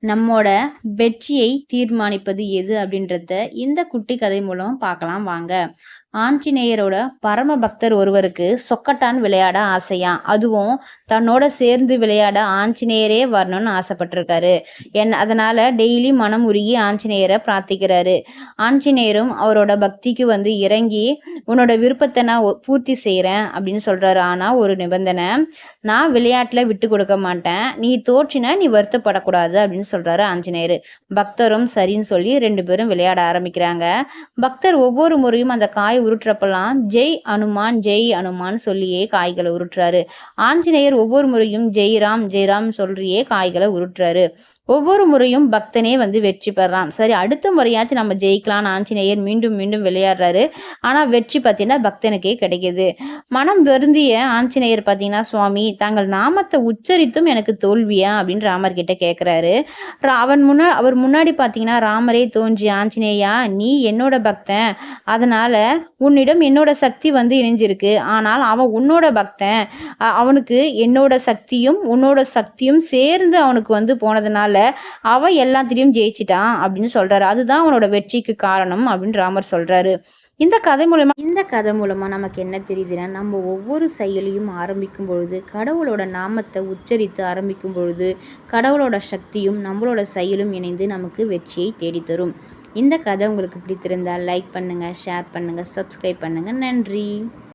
நம்மோட வெற்றியை தீர்மானிப்பது எது அப்படின்றத இந்த குட்டி கதை மூலம் பார்க்கலாம் வாங்க. ஆஞ்சநேயரோட பரம பக்தர் ஒருவருக்கு சொக்கட்டான் விளையாட ஆசையாம். அதுவும் தன்னோட சேர்ந்து விளையாட ஆஞ்சநேயரே வரணும்னு ஆசைப்பட்டிருக்காரு. அதனால டெய்லி மனம் உருகி ஆஞ்சநேயரை பிரார்த்திக்கிறாரு. ஆஞ்சநேயரும் அவரோட பக்திக்கு இறங்கி உன்னோட விருப்பத்தை நான் பூர்த்தி செய்கிறேன் அப்படின்னு சொல்றாரு. ஆனால் ஒரு நிபந்தனை, நான் விளையாட்டுல விட்டு கொடுக்க மாட்டேன், நீ தோற்றினா நீ வருத்தப்படக்கூடாது அப்படின்னு சொல்றாரு ஆஞ்சநேயர். பக்தரும் சரின்னு சொல்லி 2 பேரும் விளையாட ஆரம்பிக்கிறாங்க. பக்தர் ஒவ்வொரு முறையும் அந்த காய் உருட்டுறப்பெல்லாம் ஜெய் அனுமான் ஜெய் அனுமான் சொல்லியே காய்களை உருட்டுறாரு. ஆஞ்சநேயர் ஒவ்வொரு முறையும் ஜெய்ராம் ஜெய்ராம் சொல்றியே காய்களை உருட்டுறாரு. ஒவ்வொரு முறையும் பக்தனே வெற்றி பெறான். சரி, அடுத்த முறையாச்சும் நம்ம ஜெயிக்கலாம்னு ஆஞ்சநேயர் மீண்டும் மீண்டும் விளையாடுறாரு. ஆனால் வெற்றி பார்த்தீங்கன்னா பக்தனுக்கே கிடைக்கிது. மனம் வருந்திய ஆஞ்சநேயர் பார்த்தீங்கன்னா, சுவாமி தாங்கள் நாமத்தை உச்சரித்தும் எனக்கு தோல்வியா அப்படின்னு ராமர் கிட்ட கேட்குறாரு. அவர் முன்னாடி பார்த்தீங்கன்னா ராமரே தோன்றி, ஆஞ்சநேயா நீ என்னோட பக்தன், அதனால உன்னிடம் என்னோட சக்தி இணைஞ்சிருக்கு. ஆனால் அவன் உன்னோட பக்தன், அவனுக்கு என்னோட சக்தியும் உன்னோட சக்தியும் சேர்ந்து அவனுக்கு போனதுனால அவன் எல்லாத்திலையும் ஜெயிச்சிட்டான் அப்படின்னு சொல்றாரு. அதுதான் அவனோட வெற்றிக்கு காரணம் அப்படின்னு ராமர் சொல்றாரு. இந்த கதை மூலமா நமக்கு என்ன தெரியுதுன்னா, நம்ம ஒவ்வொரு செயலையும் ஆரம்பிக்கும் பொழுது கடவுளோட நாமத்தை உச்சரித்து ஆரம்பிக்கும் பொழுது கடவுளோட சக்தியும் நம்மளோட செயலும் இணைந்து நமக்கு வெற்றியை தேடித்தரும். இந்த கதை உங்களுக்கு பிடித்திருந்தால் லைக் பண்ணுங்க, ஷேர் பண்ணுங்க, சப்ஸ்கிரைப் பண்ணுங்க. நன்றி.